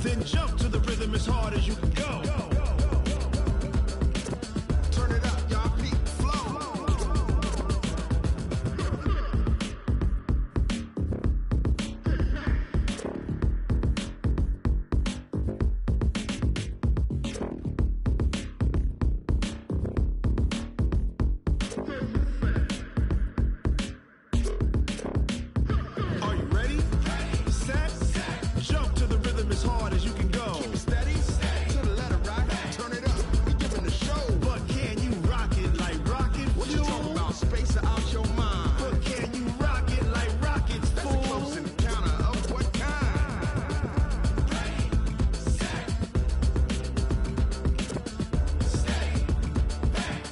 Then jump to the rhythm as hard as you can go. Turn it up, y'all. Peak flow. Are you ready? Set. Jump to the rhythm as hard as you can go. Keep steady. To the letter rock. Turn it up. We giving the show. But can you rock it like rocket fuel? What you talking about? Space out your mind. But can you rock it like rockets, fool? That's a close encounter of what kind? Ready, set, stay back.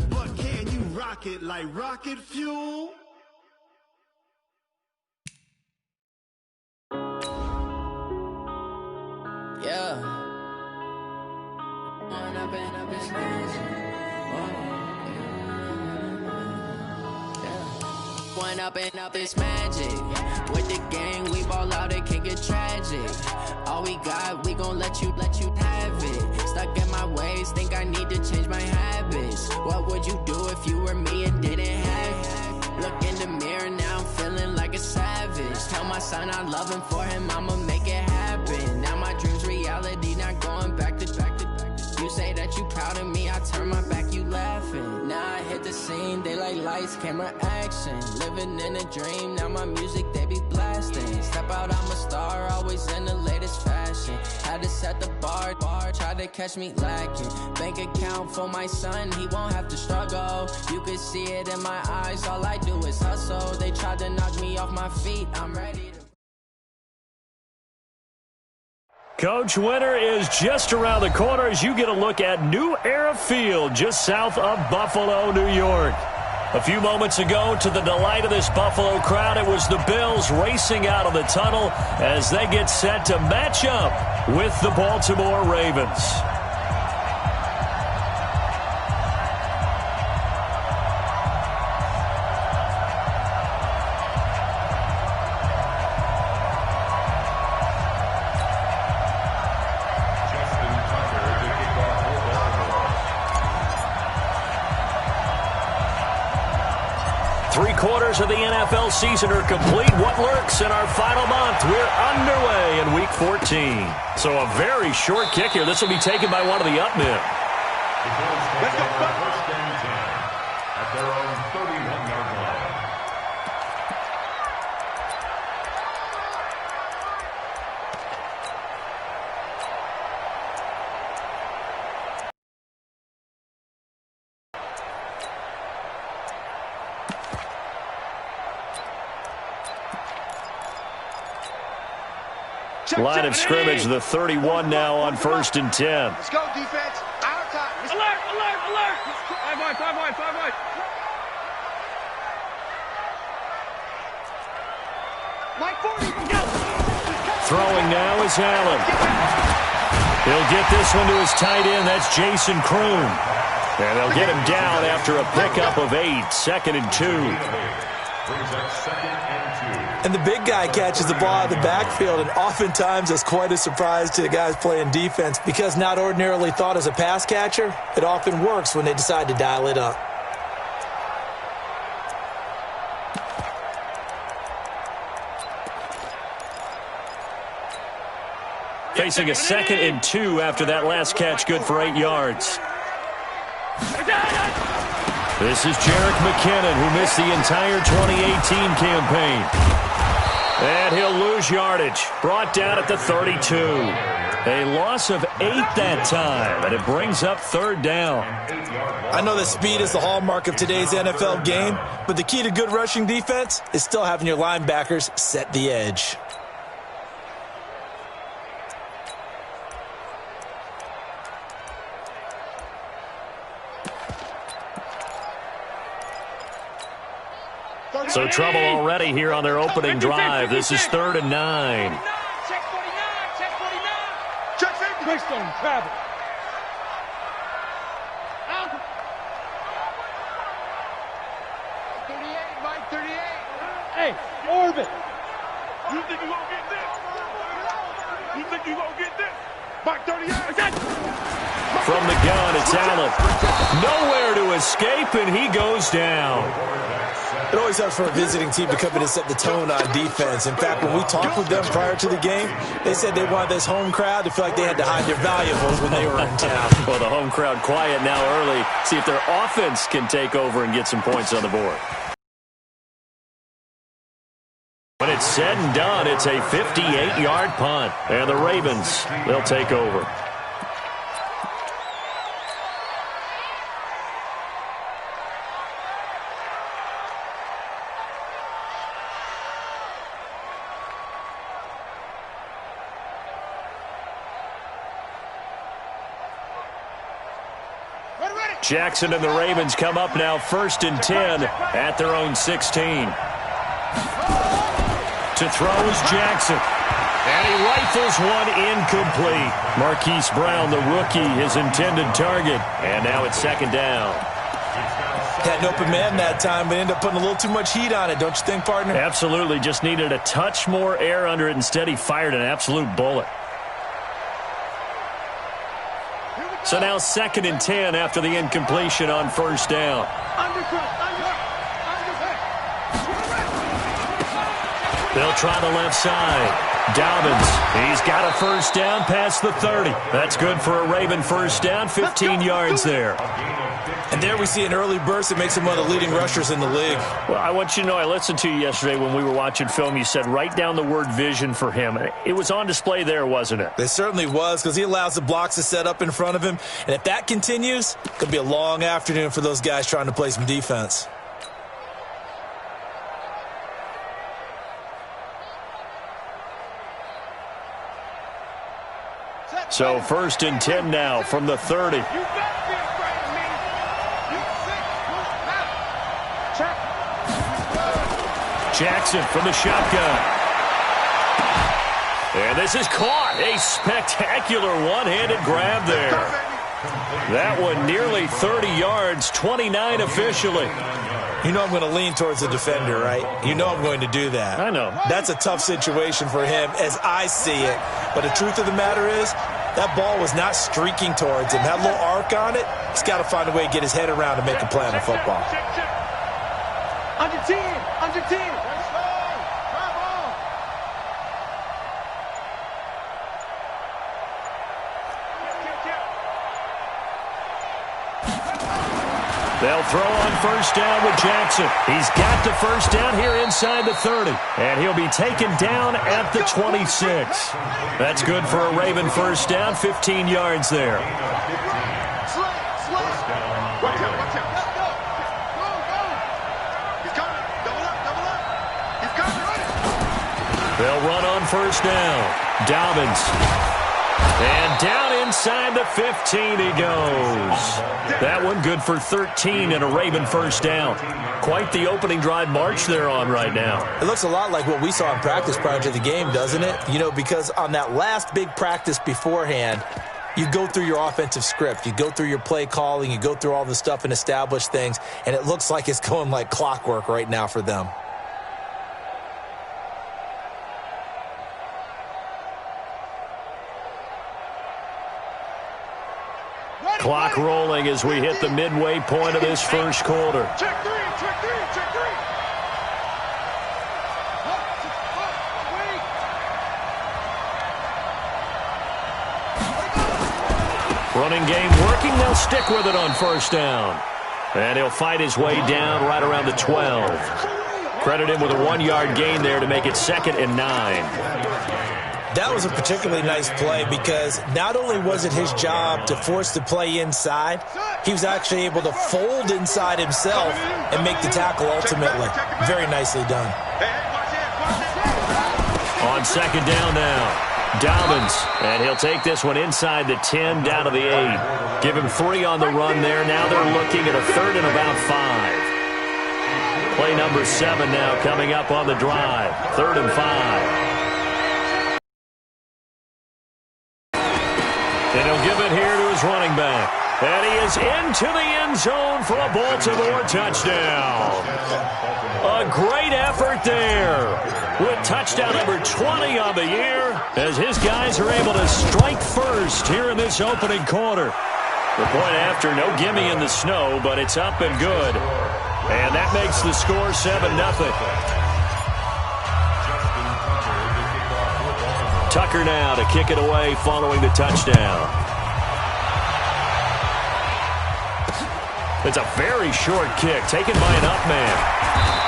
But can you rock it like rocket fuel? Yeah. One up and up is magic. With the gang, we ball out, it can get tragic. All we got, we gon' let you have it. Stuck in my ways, think I need to change my habits. What would you do if you were me and didn't have it? Look in the mirror, now I'm feeling like a savage. Tell my son I love him, for him I'ma make it happen. Now my dream's reality, not going back to. You say that you proud of me, I turn my back, you laughing. Now I hit the scene, they like lights, camera, action. Living in a dream, now my music, they be blasting. Step out, I'm a star, always in the latest fashion. Had to set the bar, tried to catch me lacking. Bank account for my son, he won't have to struggle. You could see it in my eyes, all I do is hustle. They tried to knock me off my feet, I'm ready to... Coach, winter is just around the corner as you get a look at New Era Field just south of Buffalo, New York. A few moments ago, to the delight of this Buffalo crowd, it was the Bills racing out of the tunnel as they get set to match up with the Baltimore Ravens. Three-quarters of the NFL season are complete. What lurks in our final month? We're underway in Week 14. So a very short kick here. This will be taken by one of the up men. Let's go. First and 10 at their own 31-yard line. Line of scrimmage, the 31 now on 1st and 10. Let's go, defense. Our time. Alert, alert, alert. 5 wide, 5 wide, 5 wide. Mike 40, go. Throwing now is Allen. He'll get this one to his tight end. That's Jason Kroon. And they'll get him down after a pickup of 8. 2nd and 2. Brings up 2nd and 2. And the big guy catches the ball out of the backfield, and oftentimes that's quite a surprise to the guys playing defense because not ordinarily thought as a pass catcher, it often works when they decide to dial it up. Facing a 2nd and 2 after that last catch, good for 8 yards. This is Jerick McKinnon, who missed the entire 2018 campaign. And he'll lose yardage. Brought down at the 32. A loss of 8 that time, and it brings up 3rd down. I know that speed is the hallmark of today's NFL game, but the key to good rushing defense is still having your linebackers set the edge. So trouble already here on their opening drive. This is 3rd and 9. Check 49, check 49. Check 50. Quickstone, travel. Out. 38, Mike, 38. Hey, orbit. You think you're going to get this? You gonna get this? Back 30 yards. From the gun, it's Allen. Nowhere to escape, and he goes down. It always helps for a visiting team to come in and set the tone on defense. In fact, when we talked with them prior to the game, they said they wanted this home crowd to feel like they had to hide their valuables when they were in town. Well, the home crowd quiet now early. See if their offense can take over and get some points on the board. When it's said and done, it's a 58-yard punt. And the Ravens, they'll take over. Jackson and the Ravens come up now 1st and 10 at their own 16. To throw is Jackson. And he rifles one incomplete. Marquise Brown, the rookie, his intended target. And now it's 2nd down. Had an open man that time, but ended up putting a little too much heat on it, don't you think, partner? Absolutely. Just needed a touch more air under it. Instead, he fired an absolute bullet. So now 2nd and 10 after the incompletion on 1st down. They'll try the left side. Dobbins, he's got a 1st down past the 30. That's good for a Raven 1st down, 15 yards there. And there we see an early burst that makes him one of the leading rushers in the league. Well, I want you to know, I listened to you yesterday when we were watching film. You said write down the word vision for him. It was on display there, wasn't it? It certainly was, because he allows the blocks to set up in front of him. And if that continues, it could be a long afternoon for those guys trying to play some defense. So 1st and 10 now from the 30. Jackson from the shotgun. And this is caught. A spectacular one-handed grab there. That one nearly 30 yards, 29 officially. You know I'm going to lean towards the defender, right? You know I'm going to do that. I know. That's a tough situation for him as I see it. But the truth of the matter is, that ball was not streaking towards him. That little arc on it, he's got to find a way to get his head around and make a play on football. Under 10, under 10. They'll throw on 1st down with Jackson. He's got the 1st down here inside the 30. And he'll be taken down at the 26. That's good for a Raven 1st down, 15 yards there. They'll run on 1st down. Dobbins. And down inside the 15 he goes. That one good for 13 and a Raven 1st down. Quite the opening drive march they're on right now. It looks a lot like what we saw in practice prior to the game, doesn't it? You know, because on that last big practice beforehand, you go through your offensive script. You go through your play calling. You go through all the stuff and establish things. And it looks like it's going like clockwork right now for them. Clock rolling as we hit the midway point of this 1st quarter. Check 3, check 3, check 3. Running game working. They'll stick with it on 1st down. And he'll fight his way down right around the 12. Credit him with a 1-yard gain there to make it 2nd and 9. That was a particularly nice play because not only was it his job to force the play inside, he was actually able to fold inside himself and make the tackle ultimately. Very nicely done. On 2nd down now, Dobbins, and he'll take this one inside the 10 down to the 8. Give him 3 on the run there. Now they're looking at a 3rd and about 5. Play number 7 now coming up on the drive. 3rd and 5. And he'll give it here to his running back. And he is into the end zone for a Baltimore touchdown. A great effort there. with touchdown number 20 on the year as his guys are able to strike first here in this opening quarter. The point after, no gimme in the snow, but it's up and good. And that makes the score 7-0. Tucker now to kick it away following the touchdown. It's a very short kick taken by an up man.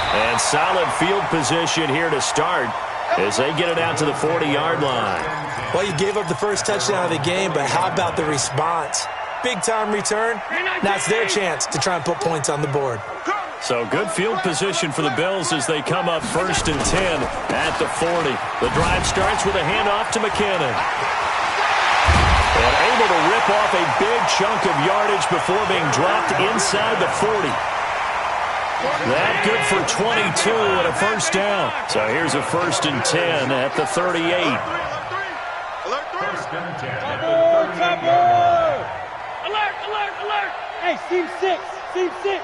And solid field position here to start as they get it out to the 40-yard line. Well, you gave up the first touchdown of the game, but how about the response? Big-time return. Now it's their chance to try and put points on the board. So good field position for the Bills as they come up 1st and 10 at the 40. The drive starts with a handoff to McKinnon. And able to rip off a big chunk of yardage before being dropped inside the 40. That good for 22 and a first down. So here's a 1st and 10 at the 38. 1st and 10 at the 38. Alert, alert, alert. Hey, team 6, team 6.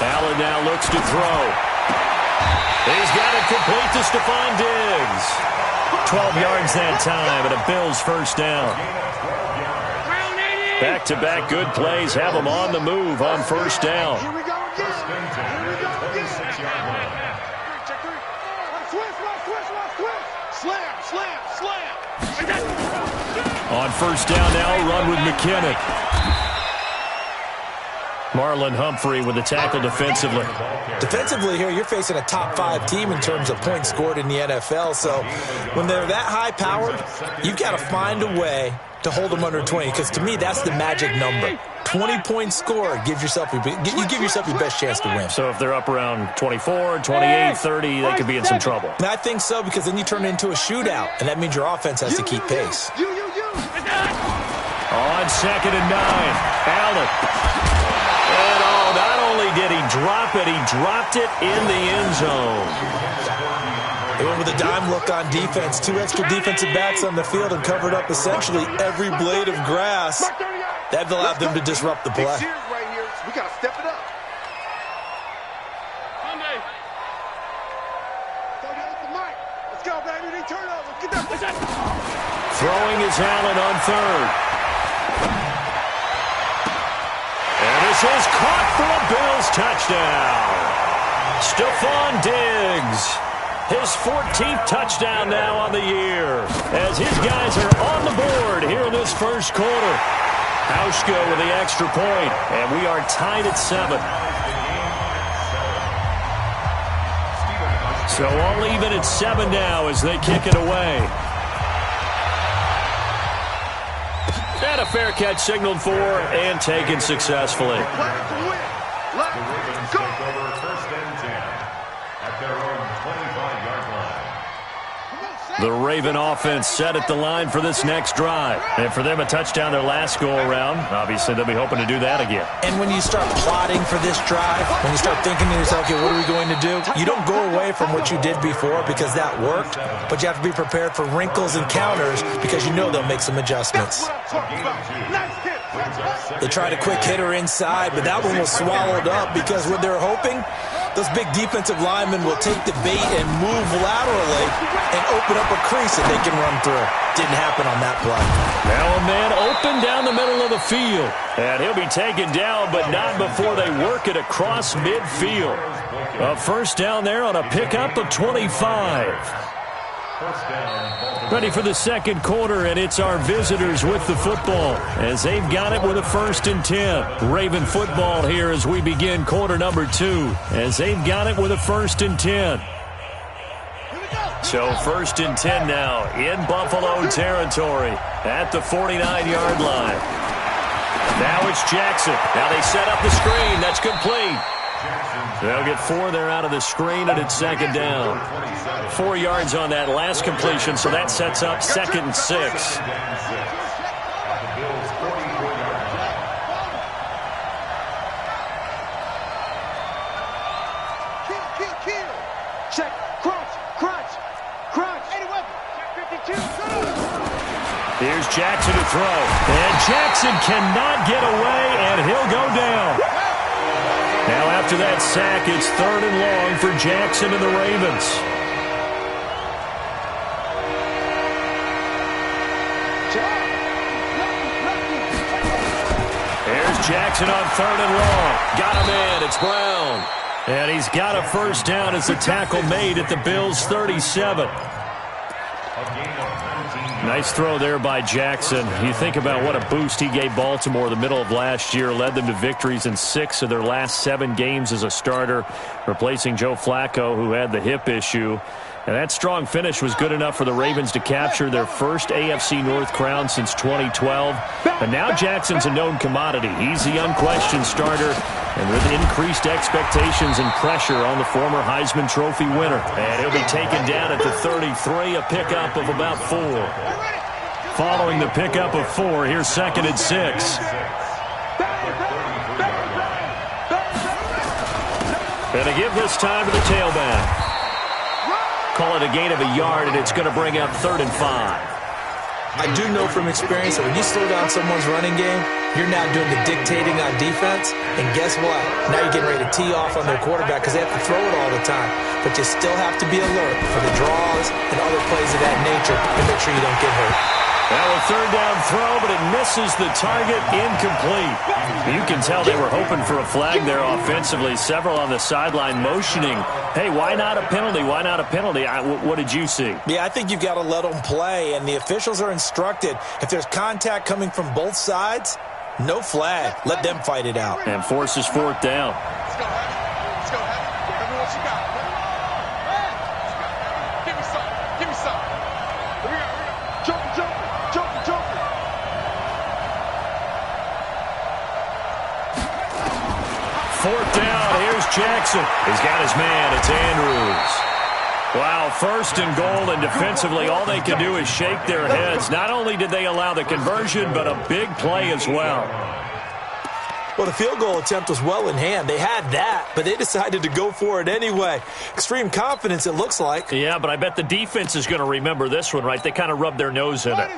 Allen now looks to throw. He's got it complete to Stephon Diggs. 12 yards that time and a Bills first down. Back-to-back good plays have them on the move on first down. Here we go again. Here we go again. 6-yard line. Slam, slam, slam. On first down now, run with McKinnon. Marlon Humphrey with the tackle defensively. Defensively here, you're facing a top-5 team in terms of points scored in the NFL. So when they're that high-powered, you've got to find a way to hold them under 20. Because to me, that's the magic number. 20-point score gives yourself you give yourself your best chance to win. So if they're up around 24, 28, 30, they could be in some trouble. And I think so, because then you turn it into a shootout, and that means your offense has to keep pace. On 2nd and 9, Allen. And not only did he drop it, he dropped it in the end zone. They went with a dime look on defense. 2 extra defensive backs on the field and covered up essentially every blade of grass. That allowed them to disrupt the play. Right here. We got to step it up. Sunday. Let's go, baby. Turnover. Get that. Throwing is Allen on 3rd. And this is caught for a Bills touchdown. Stephon Diggs. His 14th touchdown now on the year as his guys are on the board here in this first quarter. Hauschka with the extra point, and we are tied at 7. So all even at 7 now as they kick it away. And a fair catch signaled for and taken successfully. The Ravens take over 1st and 10 at their own 25-yard line. The Raven offense set at the line for this next drive. And for them, a touchdown their last go-around. Obviously, they'll be hoping to do that again. And when you start plotting for this drive, when you start thinking to yourself, okay, what are we going to do? You don't go away from what you did before because that worked, but you have to be prepared for wrinkles and counters because you know they'll make some adjustments. They tried a quick hitter inside, but that one was swallowed up because what they're hoping, those big defensive linemen will take the bait and move laterally and open up a crease that they can run through. Didn't happen on that play. Now a man open down the middle of the field. And he'll be taken down, but not before they work it across midfield. A first down there on a pickup of 25. Ready for the second quarter, and it's our visitors with the football as they've got it with a 1st and 10. Raven football here as we begin quarter number 2 as they've got it with a 1st and 10. So 1st and 10 now in Buffalo territory at the 49-yard line. Now it's Jackson. Now they set up the screen. That's complete. They'll get 4 there out of the screen, and it's 2nd down. 4 yards on that last completion, so that sets up 2nd and 6. Check. Crunch. 81. Check 52. Here's Jackson to throw. And Jackson cannot get away, and he'll go down. Now after that sack, it's 3rd and long for Jackson and the Ravens. Here's Jackson on 3rd and long. Got him in. It's Brown. And he's got a first down as the tackle made at the Bills' 37. Nice throw there by Jackson. You think about what a boost he gave Baltimore the middle of last year, led them to victories in 6 of their last 7 games as a starter, replacing Joe Flacco, who had the hip issue. And that strong finish was good enough for the Ravens to capture their first AFC North crown since 2012. And now Jackson's a known commodity. He's the unquestioned starter, and with increased expectations and pressure on the former Heisman Trophy winner. And he'll be taken down at the 33, a pickup of about 4. Following the pickup of 4, here's 2nd and 6. And a give this time to the tailback. Call it a gain of a yard, and it's going to bring up 3rd and 5. I do know from experience that when you slow down someone's running game, you're now doing the dictating on defense. And guess what? Now you're getting ready to tee off on their quarterback because they have to throw it all the time. But you still have to be alert for the draws and other plays of that nature to make sure you don't get hurt. Now a 3rd down throw, but it misses the target, incomplete. You can tell they were hoping for a flag there offensively. Several on the sideline motioning, hey, why not a penalty? Why not a penalty? What did you see? Yeah, I think you've got to let them play, and the officials are instructed. If there's contact coming from both sides, no flag. Let them fight it out. And forces 4th down. Let's go, Hattie. Let's go, Hattie. Give me what you got. Give me some. Give me some. Here we go. Joker. 4th down. Here's Jackson. He's got his man. It's Andrews. Wow, 1st and goal, and defensively all they can do is shake their heads. Not only did they allow the conversion, but a big play as well. Well, the field goal attempt was well in hand. They had that, but they decided to go for it anyway. Extreme confidence, it looks like. Yeah, but I bet the defense is going to remember this one, right? They kind of rubbed their nose in it.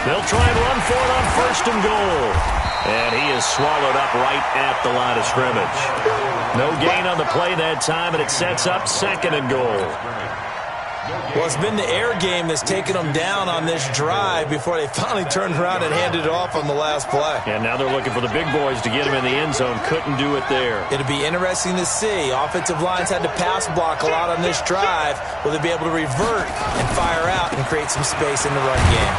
They'll try and run for it on 1st and goal. And he is swallowed up right at the line of scrimmage. No gain on the play that time, and it sets up 2nd and goal. Well, it's been the air game that's taken them down on this drive before they finally turned around and handed it off on the last play. And now they're looking for the big boys to get him in the end zone. Couldn't do it there. It'll be interesting to see. Offensive lines had to pass block a lot on this drive. Will they be able to revert and fire out and create some space in the run game?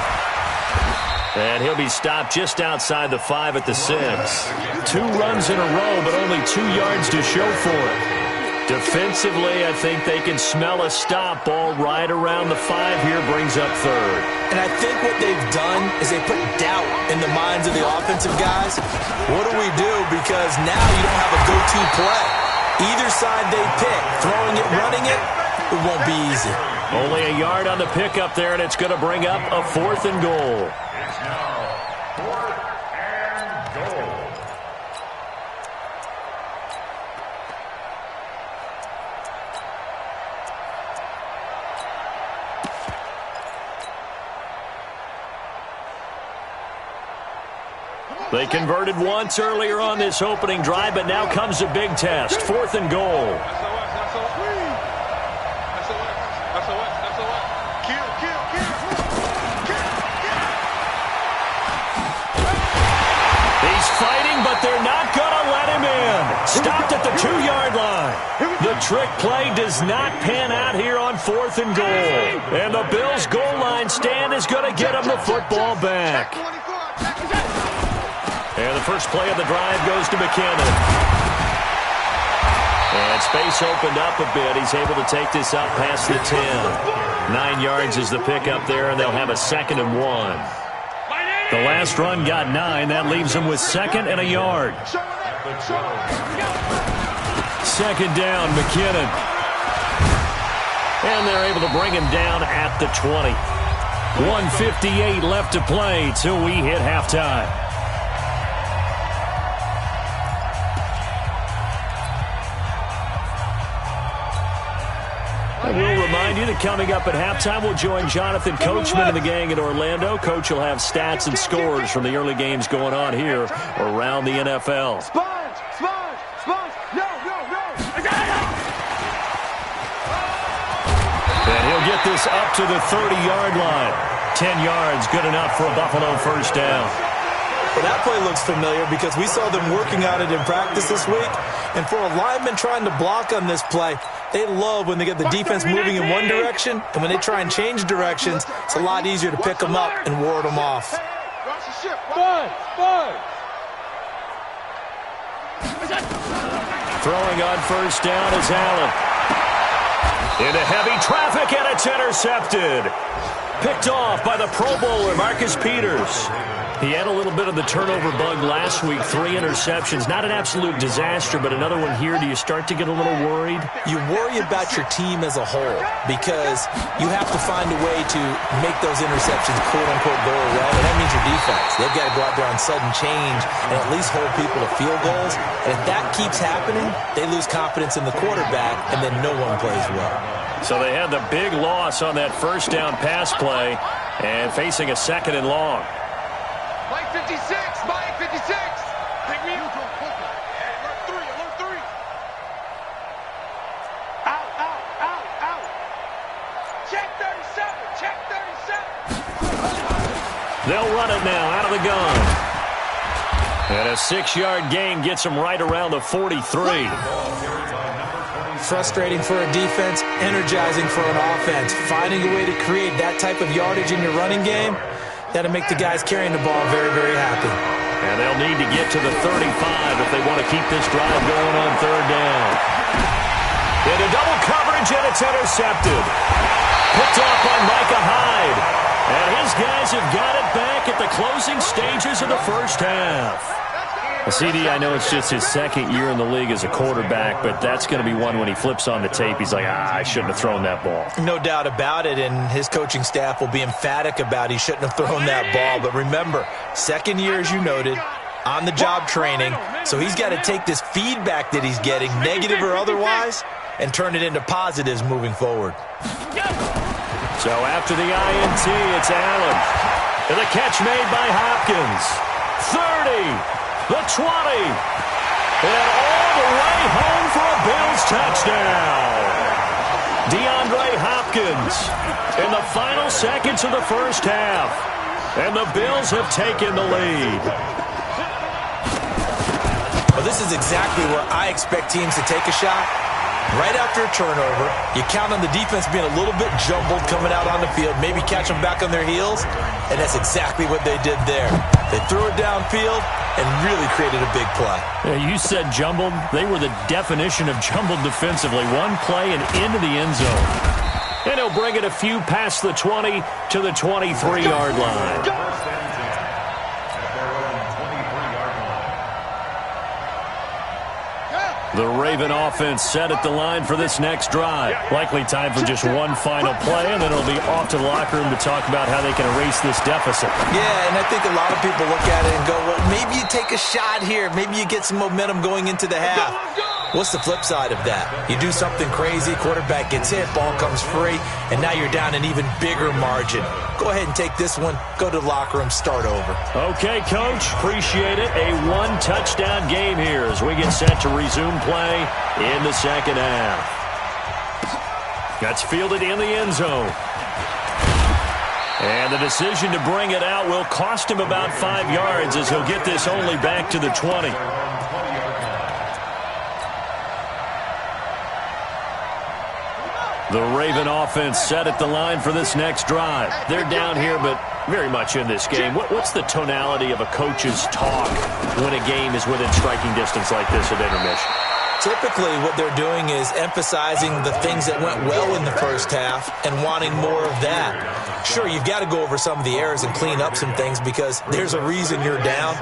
And he'll be stopped just outside the 5 at the 6. 2 runs in a row, but only 2 yards to show for it. Defensively, I think they can smell a stop. Ball right around the 5 here, brings up 3rd. And I think what they've done is they put doubt in the minds of the offensive guys. What do we do? Because now you don't have a go-to play. Either side they pick, throwing it, running it, it won't be easy. Only a yard on the pickup there, and it's going to bring up a 4th and goal. They converted once earlier on this opening drive, but now comes a big test. 4th and goal. He's fighting, but they're not going to let him in. Stopped at the 2-yard line. The trick play does not pan out here on 4th and goal. And the Bills' goal line stand is going to get him the football back. And the first play of the drive goes to McKinnon. And space opened up a bit. He's able to take this up past the 10. 9 yards is the pickup there, and they'll have a 2nd and 1. The last run got 9. That leaves them with 2nd and a yard. 2nd down, McKinnon. And they're able to bring him down at the 20. 1:58 left to play till we hit halftime. And we'll remind you that coming up at halftime, we'll join Jonathan Coachman and the gang in Orlando. Coach will have stats and scores from the early games going on here around the NFL. Sponge! Sponge! Sponge! No! And he'll get this up to the 30-yard line. 10 yards, good enough for a Buffalo first down. Well, that play looks familiar because we saw them working on it in practice this week. And for a lineman trying to block on this play, they love when they get the defense moving in one direction. And when they try and change directions, it's a lot easier to pick them up and ward them off. Throwing on first down is Allen. Into heavy traffic, and it's intercepted. Picked off by the Pro Bowler, Marcus Peters. He had a little bit of the turnover bug last week, 3 interceptions. Not an absolute disaster, but another one here. Do you start to get a little worried? You worry about your team as a whole because you have to find a way to make those interceptions, quote-unquote, go away. And that means your defense. They've got to go out there on sudden change and at least hold people to field goals. And if that keeps happening, they lose confidence in the quarterback, and then no one plays well. So they had the big loss on that first down pass play and facing a second and long. Mike 56! Mike 56! Pick me up. Alert 3. Out. Check 37. They'll run it now out of the gun. And a 6-yard gain gets them right around the 43. Frustrating for a defense, energizing for an offense. Finding a way to create that type of yardage in your running game, that'll make the guys carrying the ball very, very happy. And they'll need to get to the 35 if they want to keep this drive going on third down. Into double coverage, and it's intercepted. Picked off by Micah Hyde. And his guys have got it back at the closing stages of the first half. CD, I know it's just his second year in the league as a quarterback, but that's going to be one when he flips on the tape, he's like, I shouldn't have thrown that ball. No doubt about it, and his coaching staff will be emphatic about he shouldn't have thrown that ball. But remember, second year, as you noted, on-the-job training, so he's got to take this feedback that he's getting, negative or otherwise, and turn it into positives moving forward. So after the INT, it's Allen. And the catch made by Hopkins. 30. The 20, and all the way home for a Bills touchdown. DeAndre Hopkins in the final seconds of the first half, and the Bills have taken the lead. Well, this is exactly where I expect teams to take a shot. Right after a turnover, you count on the defense being a little bit jumbled coming out on the field, maybe catch them back on their heels, and that's exactly what they did there. They threw it downfield and really created a big play. Yeah, you said jumbled. They were the definition of jumbled defensively. One play and into the end zone. And he'll bring it a few past the 20 to the 23-yard line. The Raven offense set at the line for this next drive. Likely time for just one final play, and then it'll be off to the locker room to talk about how they can erase this deficit. Yeah, and I think a lot of people look at it and go, well, maybe you take a shot here. Maybe you get some momentum going into the half. What's the flip side of that? You do something crazy, quarterback gets hit, ball comes free, and now you're down an even bigger margin. Go ahead and take this one, go to the locker room, start over. Okay, Coach, appreciate it. A one-touchdown game here as we get set to resume play in the second half. That's fielded in the end zone. And the decision to bring it out will cost him about 5 yards as he'll get this only back to the 20. The Raven offense set at the line for this next drive. They're down here, but very much in this game. What's the tonality of a coach's talk when a game is within striking distance like this at intermission? Typically, what they're doing is emphasizing the things that went well in the first half and wanting more of that. Sure, you've got to go over some of the errors and clean up some things because there's a reason you're down.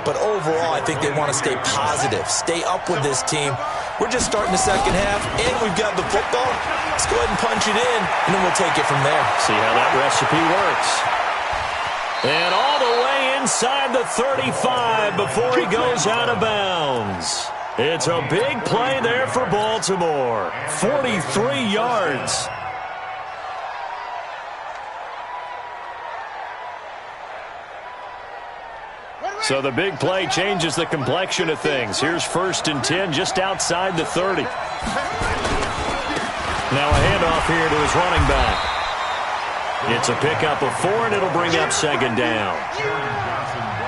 But overall, I think they want to stay positive, stay up with this team. We're just starting the second half, and we've got the football. Let's go ahead and punch it in, and then we'll take it from there. See how that recipe works. And all the way inside the 35 before he goes out of bounds. It's a big play there for Baltimore. 43 yards. So the big play changes the complexion of things. Here's 1st and 10 just outside the 30. Now a handoff here to his running back. It's a pickup of 4, and it'll bring up 2nd down.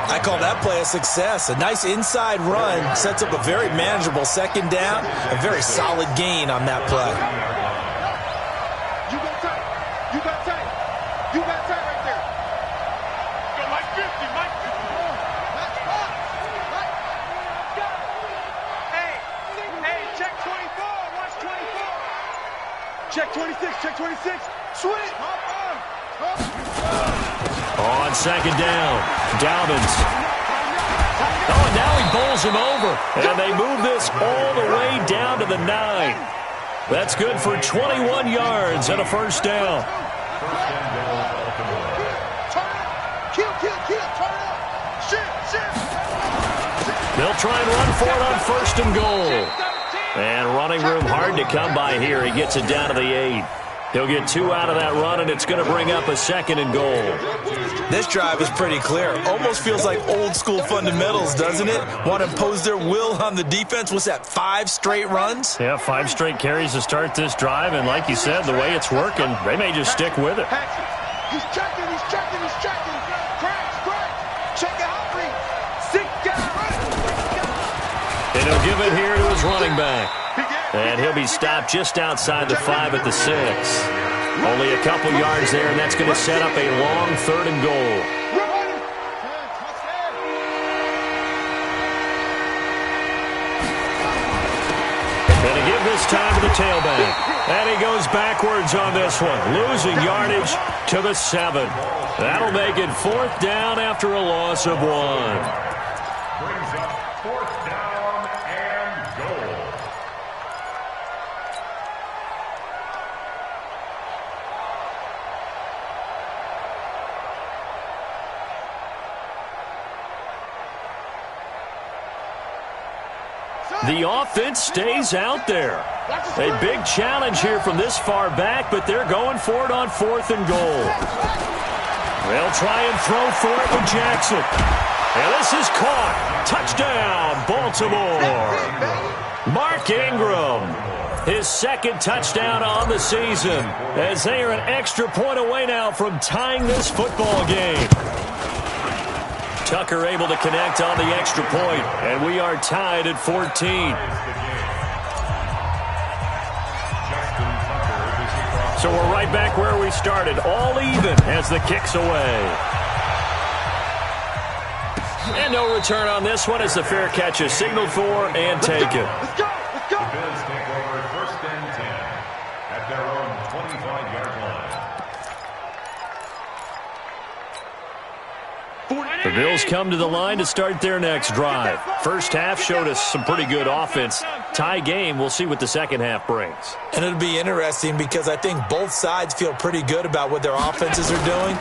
I call that play a success. A nice inside run sets up a very manageable 2nd down. A very solid gain on that play. You got tight. You got tight. You got tight right there. Go Mike 50, Mike 50. That's fine. Hey, check 24. Watch 24. Check 26. Check 26. Switch. On 2nd down, Dobbins. Oh, and now he bowls him over. And they move this all the way down to the 9. That's good for 21 yards and a 1st down. They'll try and run for it on 1st and goal. And running room hard to come by here. He gets it down to the 8. He'll get 2 out of that run, and it's going to bring up a 2nd and goal. This drive is pretty clear. Almost feels like old school fundamentals, doesn't it? Want to impose their will on the defense. What's that, 5 straight runs? Yeah, 5 straight carries to start this drive, and like you said, the way it's working, they may just stick with it. He's checking. Crack. Check it out, Reed. 6 guys. And he'll give it here to his running back. And he'll be stopped just outside the 5 at the 6. Only a couple yards there, and that's going to set up a long 3rd and goal. Going to give this time to the tailback. And he goes backwards on this one, losing yardage to the 7. That'll make it 4th down after a loss of 1. Brings up 4th down and goal. The offense stays out there. A big challenge here from this far back, but they're going for it on 4th and goal. They'll try and throw for it with Jackson. And this is caught. Touchdown, Baltimore. Mark Ingram, his 2nd touchdown on the season, as they are an extra point away now from tying this football game. Tucker able to connect on the extra point, and we are tied at 14. So we're right back where we started, all even as the kick's away. And no return on this one as the fair catch is signaled for and taken. Let's go. The Bills take over 1st and 10 at their own 25-yard line. The Bills come to the line to start their next drive. First half showed us some pretty good offense. Tie game, we'll see what the 2nd half brings. And it'll be interesting because I think both sides feel pretty good about what their offenses are doing.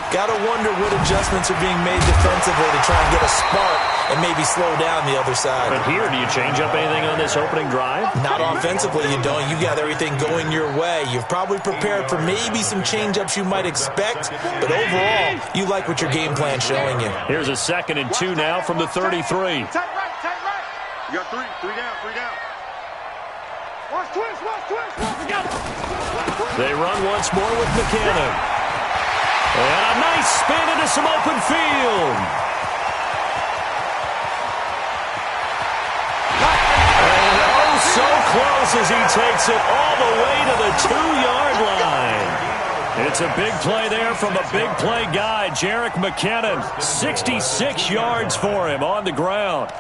Got to wonder what adjustments are being made defensively to try and get a spark and maybe slow down the other side. But here, do you change up anything on this opening drive? Not offensively, you don't. You got everything going your way. You've probably prepared for maybe some change-ups you might expect, but overall, you like what your game plan's showing you. Here's a 2nd and 2 now from the 33. Tight right. You got 3 down. Watch twist. They run once more with McKinnon. And a nice spin into some open field. And oh, so close as he takes it all the way to the 2-yard line. It's a big play there from a big play guy, Jerick McKinnon. 66 yards for him on the ground.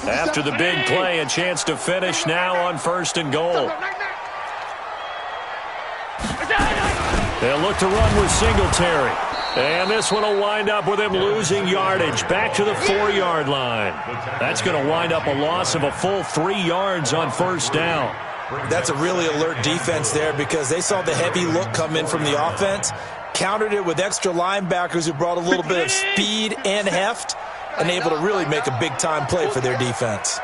After the big play, a chance to finish now on 1st and goal. They'll look to run with Singletary. And this one will wind up with him losing yardage back to the 4-yard line. That's going to wind up a loss of a full 3 yards on first down. That's a really alert defense there because they saw the heavy look come in from the offense, countered it with extra linebackers who brought a little bit of speed and heft, and able to really make a big-time play for their defense.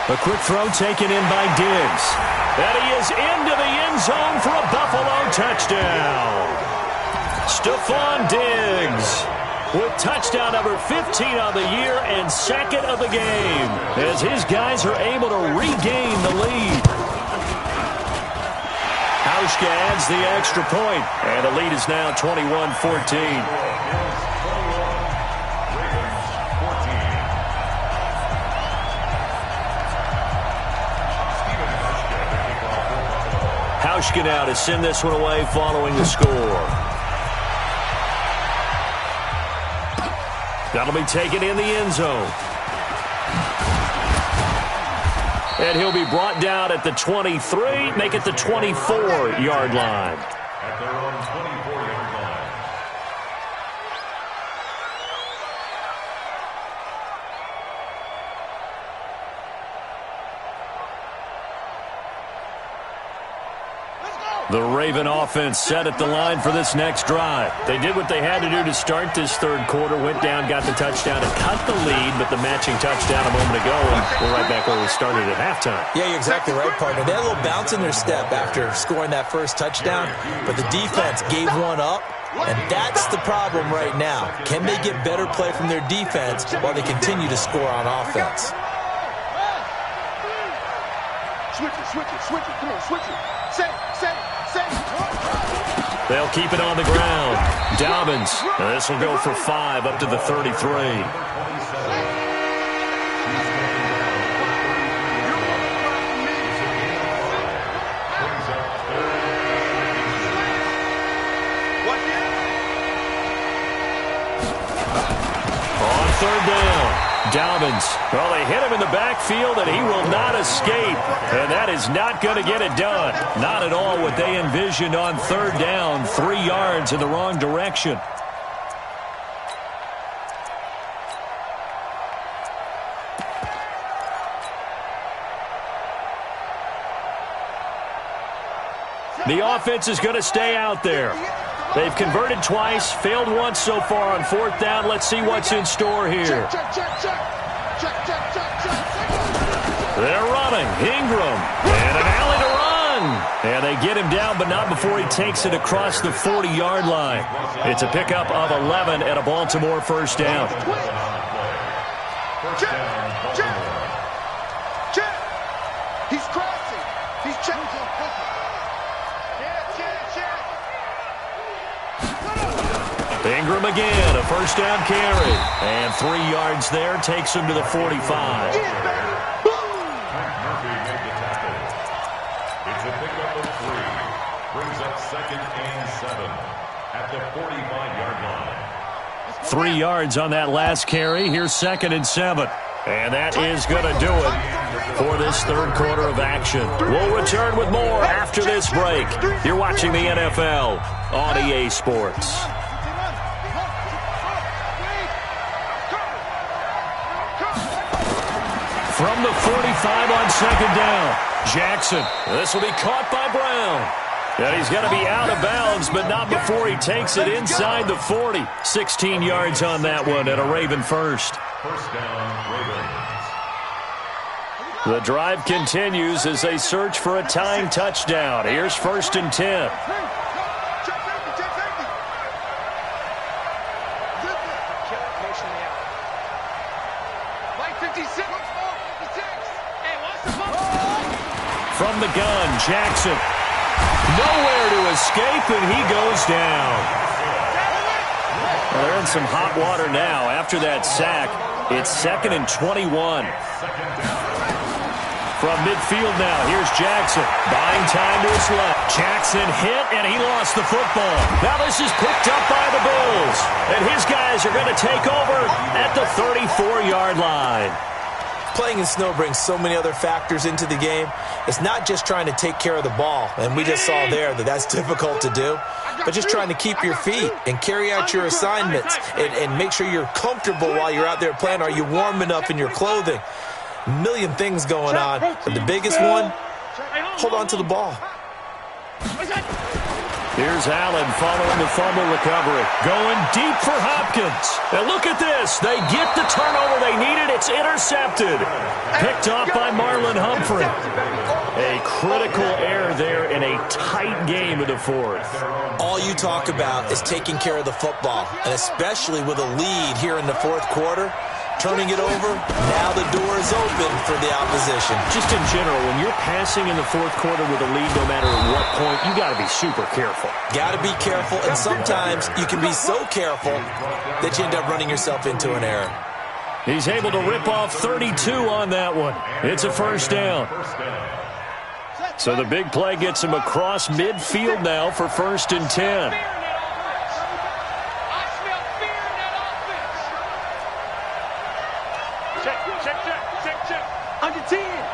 A quick throw taken in by Diggs. And he is into the end zone for a Buffalo touchdown. Stephon Diggs with touchdown number 15 on the year and second of the game as his guys are able to regain the lead. Hauschka adds the extra point, and the lead is now 21-14. Hauschka now to send this one away following the score. That'll be taken in the end zone. And he'll be brought down at the 23, make it the 24-yard line. At their own 24-yard line. The Raven offense set at the line for this next drive. They did what they had to do to start this third quarter, went down, got the touchdown, and cut the lead, but the matching touchdown a moment ago, and we're right back where we started at halftime. Yeah, you're exactly right, partner. They had a little bounce in their step after scoring that first touchdown, but the defense gave one up, and that's the problem right now. Can they get better play from their defense while they continue to score on offense? Switch it. Come on, switch it. Say. They'll keep it on the ground. Dobbins. This will go for 5 up to the 33. Third down. Dobbins. Well, they hit him in the backfield, and he will not escape. And that is not going to get it done. Not at all what they envisioned on third down. 3 yards in the wrong direction. The offense is going to stay out there. They've converted twice, failed once so far on fourth down. Let's see what's in store here. They're running. Ingram. And an alley to run. And they get him down, but not before he takes it across the 40-yard line. It's a pickup of 11 and a Baltimore first down. He's crossing. He's checking. Ingram again, a first down carry. And 3 yards there takes him to the 45. Murphy made the tackle. It's a pickup of 3. Brings up 2nd and 7 at the 45-yard line. 3 yards on that last carry. Here's 2nd and 7. And that is going to do it for this third quarter of action. We'll return with more after this break. You're watching the NFL on EA Sports. From the 45 on second down, Jackson. This will be caught by Brown. And he's going to be out of bounds, but not before he takes it inside the 40. 16 yards on that one and a Raven first. First down, Ravens. The drive continues as they search for a tying touchdown. Here's 1st and 10. From the gun, Jackson. Nowhere to escape, and he goes down. Well, they're in some hot water now. After that sack, it's 2nd and 21. From midfield now, here's Jackson. Buying time to his left. Jackson hit, and he lost the football. Now this is picked up by the Bills. And his guys are going to take over at the 34-yard line. Playing in snow brings so many other factors into the game. It's not just trying to take care of the ball, and we just saw there that that's difficult to do, but just trying to keep your feet and carry out your assignments and make sure you're comfortable while you're out there playing. Are you warm enough in your clothing? A million things going on, but the biggest one, hold on to the ball. Here's Allen following the fumble recovery. Going deep for Hopkins. And look at this. They get the turnover they needed. It's intercepted. Picked off by Marlon Humphrey. A critical error there in a tight game of the fourth. All you talk about is taking care of the football, and especially with a lead here in the fourth quarter. Turning it over, now the door is open for the opposition. Just in general, when you're passing in the fourth quarter with a lead, no matter at what point, you got to be super careful. Got to be careful, and sometimes you can be so careful that you end up running yourself into an error. He's able to rip off 32 on that one. It's a first down. So the big play gets him across midfield now for 1st and 10.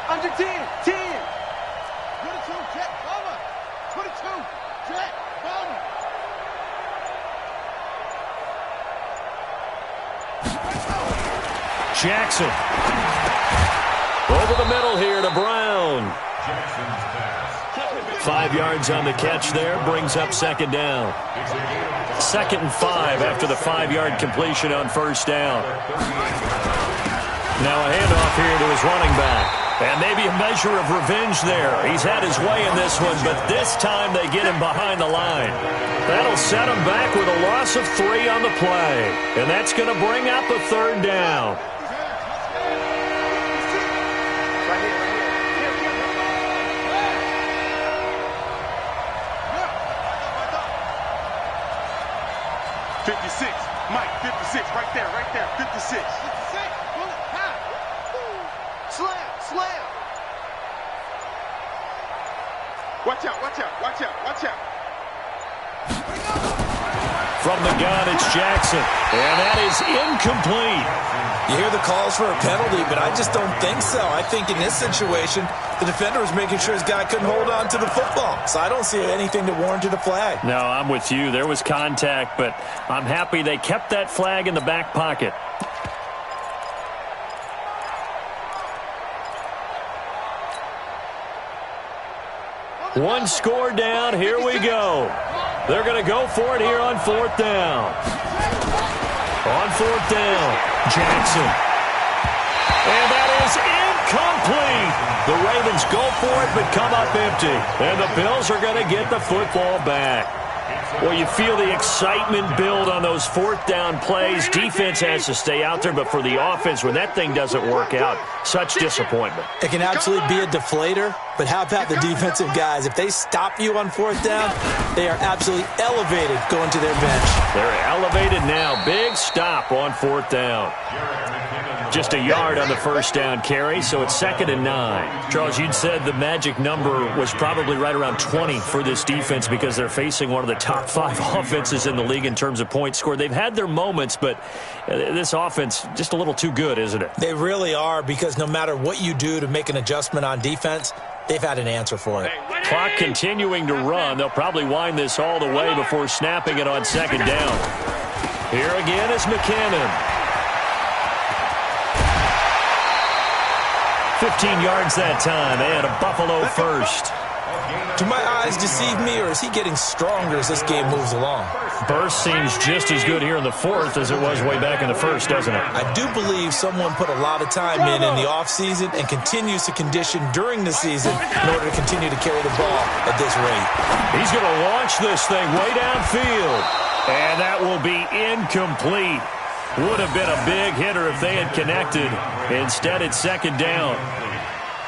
Under 10, 10. 22, check, cover. 22, check, cover. Jackson. Over the middle here to Brown. 5 yards on the catch there, brings up 2nd down. 2nd and 5 after the 5-yard completion on 1st down. Now a handoff here to his running back. And maybe a measure of revenge there. He's had his way in this one, but this time they get him behind the line. That'll set him back with a loss of 3 on the play. And that's going to bring up a 3rd down. Right here. 56, Mike, 56, right there, 56. 56, bullet, high. Slam. Watch out. From the gun, it's Jackson. And that is incomplete. You hear the calls for a penalty, but I just don't think so. I think in this situation, the defender was making sure his guy couldn't hold on to the football. So I don't see anything that warranted a flag. No, I'm with you. There was contact, but I'm happy they kept that flag in the back pocket. One score down. Here we go. They're going to go for it here on 4th down. On 4th down, Jackson. And that is incomplete. The Ravens go for it but come up empty. And the Bills are going to get the football back. Well, you feel the excitement build on those 4th down plays. Defense has to stay out there, but for the offense, when that thing doesn't work out, such disappointment. It can absolutely be a deflator, but how about the defensive guys? If they stop you on 4th down, they are absolutely elevated going to their bench. They're elevated now. Big stop on 4th down. Just a yard on the 1st down carry, so it's 2nd and 9. Charles, you'd said the magic number was probably right around 20 for this defense because they're facing one of the top 5 offenses in the league in terms of points scored. They've had their moments, but this offense just a little too good, isn't it? They really are, because no matter what you do to make an adjustment on defense, they've had an answer for it. Clock continuing to run. They'll probably wind this all the way before snapping it on 2nd down. Here again is McKinnon. 15 yards that time, and a Buffalo first. Do my eyes deceive me, or is he getting stronger as this game moves along? Burst seems just as good here in the 4th as it was way back in the 1st, doesn't it? I do believe someone put a lot of time in the offseason and continues to condition during the season in order to continue to carry the ball at this rate. He's going to launch this thing way downfield, and that will be incomplete. Would have been a big hitter if they had connected. Instead, it's 2nd down.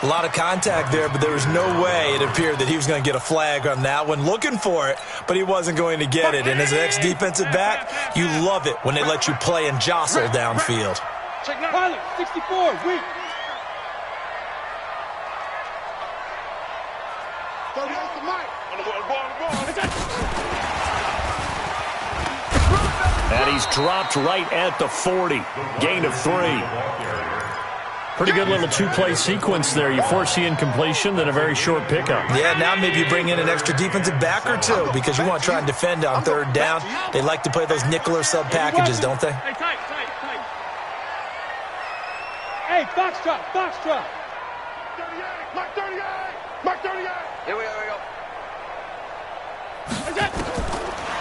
A lot of contact there, but there was no way it appeared that he was going to get a flag on that one. Looking for it, but he wasn't going to get it. And as an ex-defensive back, you love it when they let you play and jostle downfield. Pilot, 64, weak. 38 to Mike. On the ball. And he's dropped right at the 40. Gain of 3. Pretty good little two-play sequence there. You force the incompletion, then a very short pickup. Yeah, now maybe you bring in an extra defensive back or two because you want to try and defend on third down. They like to play those nickel or sub packages, don't they? Hey, tight. Hey, box drop. 38, Mark 38. Here we go.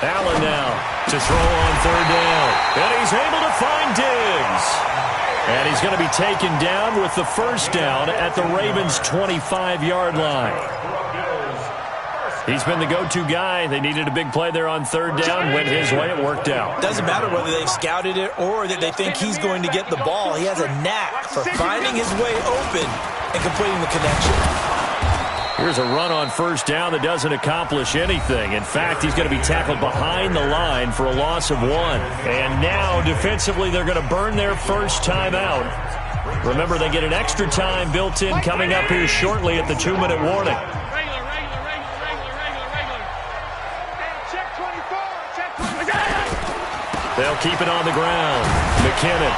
Allen now to throw on third down. And he's able to find Diggs. And he's going to be taken down with the first down at the Ravens' 25-yard line. He's been the go-to guy. They needed a big play there on third down. Went his way. It worked out. Doesn't matter whether they've scouted it or that they think he's going to get the ball. He has a knack for finding his way open and completing the connection. Here's a run on first down that doesn't accomplish anything. In fact, he's going to be tackled behind the line for a loss of 1. And now, defensively, they're going to burn their first time out. Remember, they get an extra time built in coming up here shortly at the 2-minute warning. Check 24. They'll keep it on the ground. McKinnon.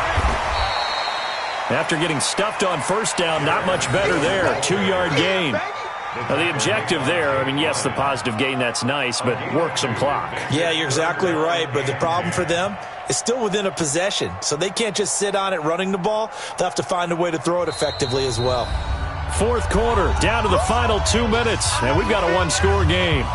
After getting stuffed on first down, not much better there. 2-yard gain. Now, the objective there, I mean, yes, the positive gain, that's nice, but work some clock. Yeah, you're exactly right, but the problem for them is still within a possession, so they can't just sit on it running the ball. They'll have to find a way to throw it effectively as well. Fourth quarter, down to the final 2 minutes, and we've got a one-score game.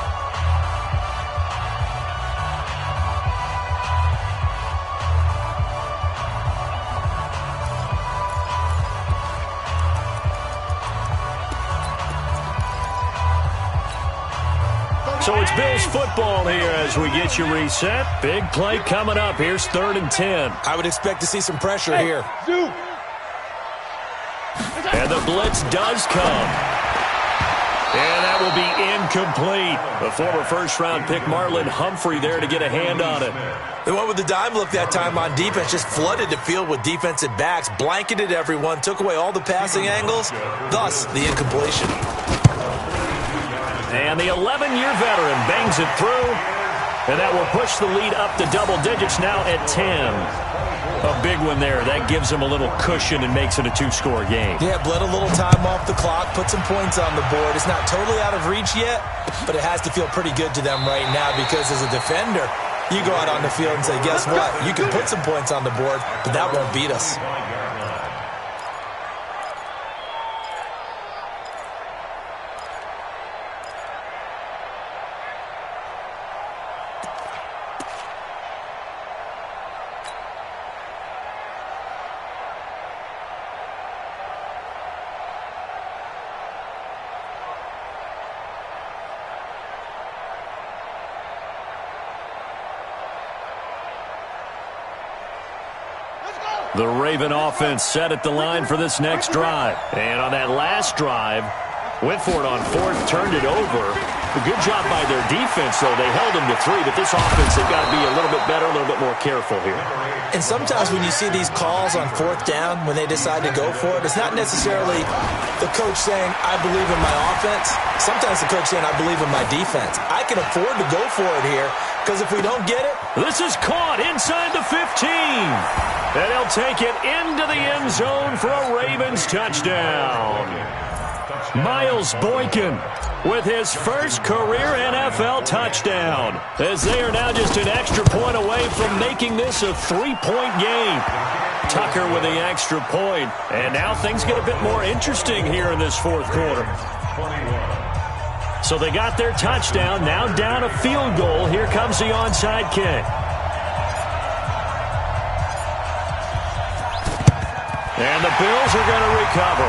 So it's Bills football here as we get you reset. Big play coming up. Here's 3rd and 10. I would expect to see some pressure here. And the blitz does come. And that will be incomplete. The former first-round pick Marlon Humphrey there to get a hand on it. They went with the dime look that time on defense, just flooded the field with defensive backs, blanketed everyone, took away all the passing angles, thus the incompletion. And the 11-year veteran bangs it through, and that will push the lead up to double digits now at 10. A big one there. That gives them a little cushion and makes it a 2-score game. Yeah, bled a little time off the clock, put some points on the board. It's not totally out of reach yet, but it has to feel pretty good to them right now because as a defender, you go out on the field and say, guess what? You can put some points on the board, but that won't beat us. The Raven offense set at the line for this next drive. And on that last drive, went for it on 4th, turned it over. A good job by their defense, though. They held them to 3, but this offense, they've got to be a little bit better, a little bit more careful here. And sometimes when you see these calls on 4th down, when they decide to go for it, it's not necessarily the coach saying, I believe in my offense. Sometimes the coach saying, I believe in my defense. I can afford to go for it here, because if we don't get it... This is caught inside the 15. And he'll take it into the end zone for a Ravens touchdown. Miles Boykin with his first career NFL touchdown, as they are now just an extra point away from making this a 3-point game. Tucker with the extra point, and now things get a bit more interesting here in this 4th quarter. So they got their touchdown, now down a field goal. Here comes the onside kick. And the Bills are going to recover.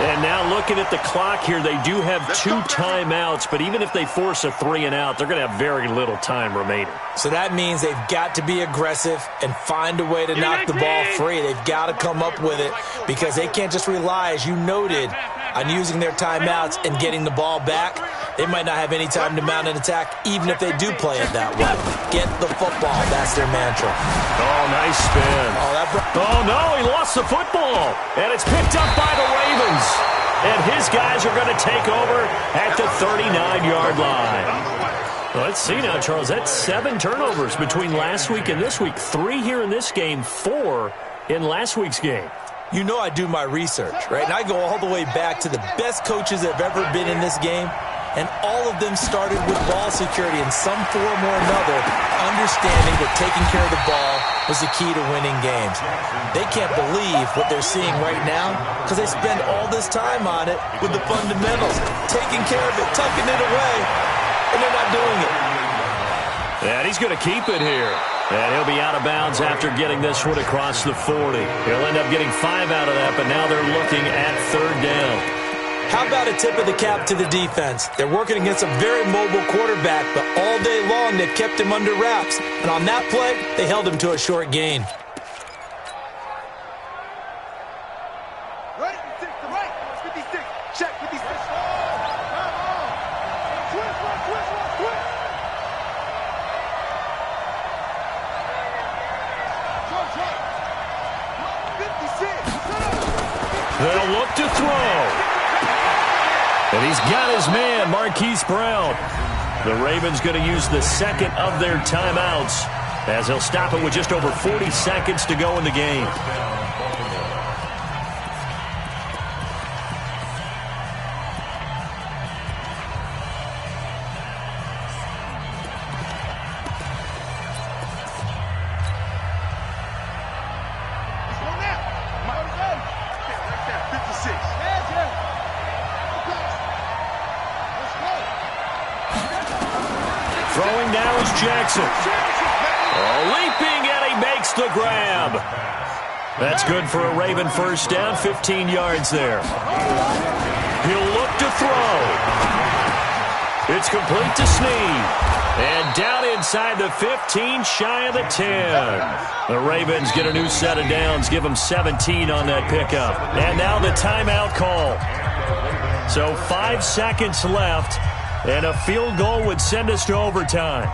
And now looking at the clock here, they do have 2 timeouts, but even if they force a 3-and-out, they're going to have very little time remaining. So that means they've got to be aggressive and find a way to knock the ball free. They've got to come up with it because they can't just rely, as you noted, on using their timeouts and getting the ball back. They might not have any time to mount an attack, even if they do play it that way. Get the football. That's their mantra. Oh, nice spin. Oh, no, he lost the football. And it's picked up by the Ravens. And his guys are going to take over at the 39-yard line. Well, let's see now, Charles. That's 7 turnovers between last week and this week. 3 here in this game, 4 in last week's game. You know I do my research, right? And I go all the way back to the best coaches that have ever been in this game, and all of them started with ball security in some form or another, understanding that taking care of the ball was the key to winning games. They can't believe what they're seeing right now because they spend all this time on it with the fundamentals, taking care of it, tucking it away, and they're not doing it. And he's going to keep it here. And he'll be out of bounds after getting this one across the 40. He'll end up getting 5 out of that, but now they're looking at 3rd down. How about a tip of the cap to the defense? They're working against a very mobile quarterback, but all day long they've kept him under wraps. And on that play, they held him to a short gain. Right, 56. Check 56. They'll look to throw. And he's got his man, Marquise Brown. The Ravens going to use the second of their timeouts as he'll stop it with just over 40 seconds to go in the game. Throwing now is Jackson. Leaping, and he makes the grab. That's good for a Raven first down, 15 yards there. He'll look to throw. It's complete to Snead. And down inside the 15, shy of the 10. The Ravens get a new set of downs, give them 17 on that pickup. And now the timeout call. So 5 seconds left. And a field goal would send us to overtime.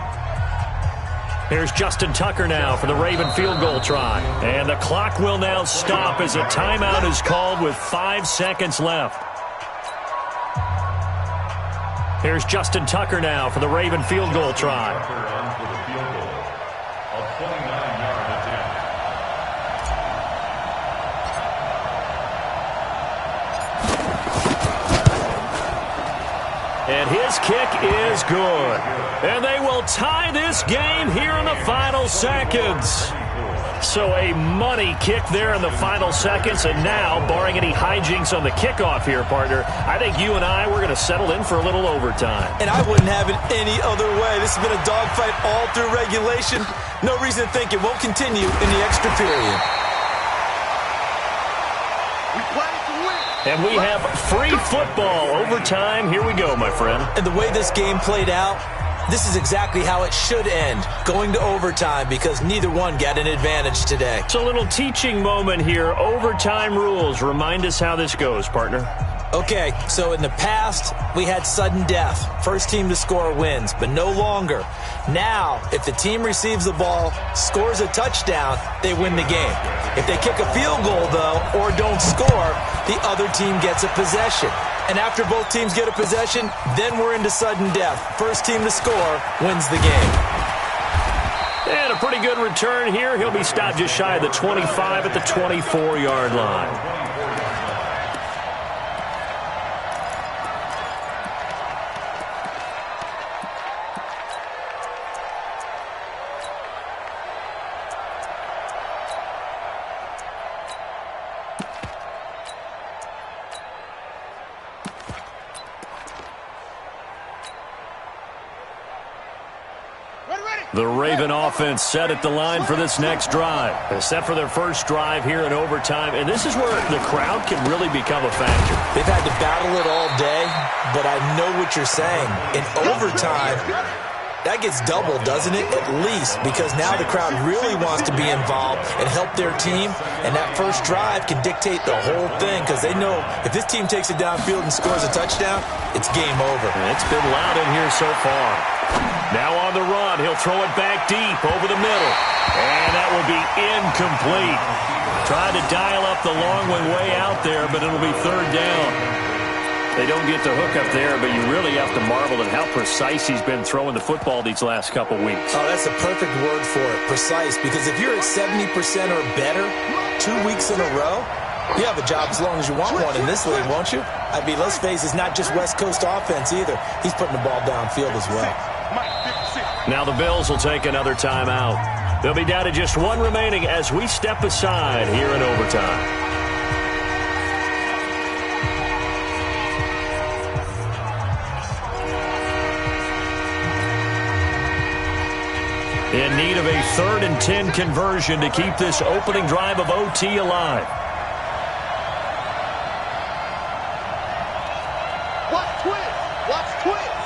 Here's Justin Tucker now for the Raven field goal try. And the clock will now stop as a timeout is called with 5 seconds left. Here's Justin Tucker now for the Raven field goal try. And his kick is good. And they will tie this game here in the final seconds. So a money kick there in the final seconds. And now, barring any hijinks on the kickoff here, partner, I think you and I, we're going to settle in for a little overtime. And I wouldn't have it any other way. This has been a dogfight all through regulation. No reason to think it won't continue in the extra period. And we have free football overtime. Here we go, my friend. And the way this game played out, this is exactly how it should end, going to overtime, because neither one got an advantage today. It's a little teaching moment here. Overtime rules. Remind us how this goes, partner. Okay, so in the past, we had sudden death. First team to score wins, but no longer. Now, if the team receives the ball, scores a touchdown, they win the game. If they kick a field goal, though, or don't score, the other team gets a possession. And after both teams get a possession, then we're into sudden death. First team to score wins the game. And a pretty good return here. He'll be stopped just shy of the 25 at the 24-yard line. The Raven offense set at the line for this next drive. They're set for their first drive here in overtime, and this is where the crowd can really become a factor. They've had to battle it all day, but I know what you're saying. In overtime, that gets doubled, doesn't it? At least, because now the crowd really wants to be involved and help their team, and that first drive can dictate the whole thing, because they know if this team takes it downfield and scores a touchdown, it's game over. And it's been loud in here so far. Now on the run, he'll throw it back deep over the middle. And that will be incomplete. Tried to dial up the long one way out there, but it'll be third down. They don't get the hook up there, but you really have to marvel at how precise he's been throwing the football these last couple weeks. Oh, that's the perfect word for it, precise, because if you're at 70% or better, 2 weeks in a row? You have a job as long as you want one in this league, won't you? I mean, let's face it, it's not just West Coast offense either. He's putting the ball downfield as well. Now the Bills will take another timeout. They'll be down to just one remaining as we step aside here in overtime. In need of a 3rd and 10 conversion to keep this opening drive of OT alive. Watch twins. Watch twins.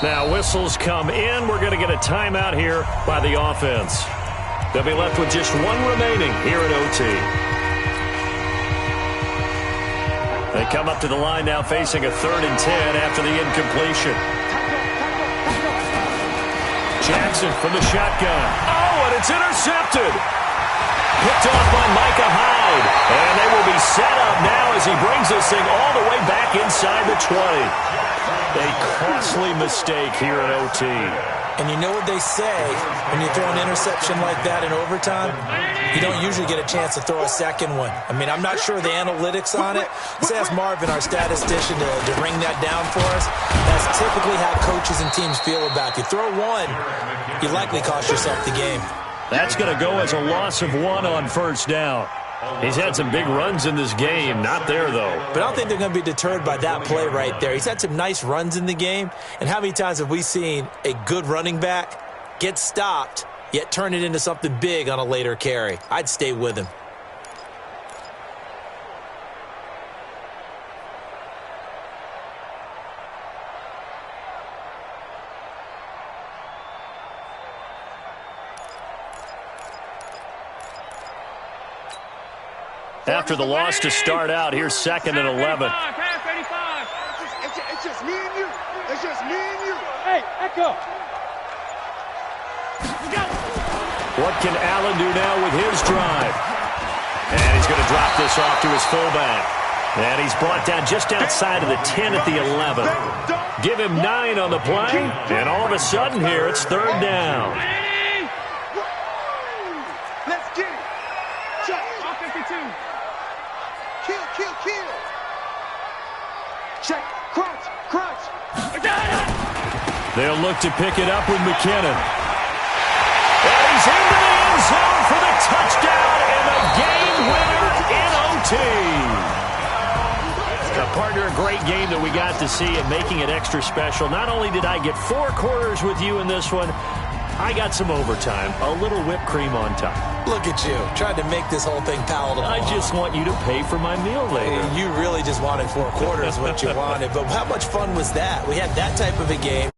Now whistles come in. We're going to get a timeout here by the offense. They'll be left with just one remaining here at OT. They come up to the line now facing a 3rd and 10 after the incompletion. Jackson from the shotgun. Oh, and it's intercepted. Picked off by Micah Hyde. And they will be set up now as he brings this thing all the way back inside the 20. A costly mistake here at OT. And you know what they say, when you throw an interception like that in overtime, you don't usually get a chance to throw a second one. I mean, I'm not sure of the analytics on it. Let's ask Marvin, our statistician, to ring that down for us. That's typically how coaches and teams feel about you. Throw one, you likely cost yourself the game. That's going to go as a loss of 1 on first down. He's had some big runs in this game. Not there, though. But I don't think they're going to be deterred by that play right there. He's had some nice runs in the game. And how many times have we seen a good running back get stopped, yet turn it into something big on a later carry? I'd stay with him. After the loss to start out, here's 2nd and 11. It's just me and you. It's just me and you. Hey, Echo. What can Allen do now with his drive? And he's going to drop this off to his fullback. And he's brought down just outside of the 10 at the 11. Give him 9 on the play, and all of a sudden here it's 3rd down. Let's get it. Check. 52. Kill. Check. Crunch. They'll look to pick it up with McKinnon. And he's into the end zone for the touchdown and the game winner in OT. Partner, a great game that we got to see and making it extra special. Not only did I get 4 quarters with you in this one, I got some overtime, a little whipped cream on top. Look at you, trying to make this whole thing palatable. I just want you to pay for my meal later. You really just wanted 4 quarters, what you wanted. But how much fun was that? We had that type of a game.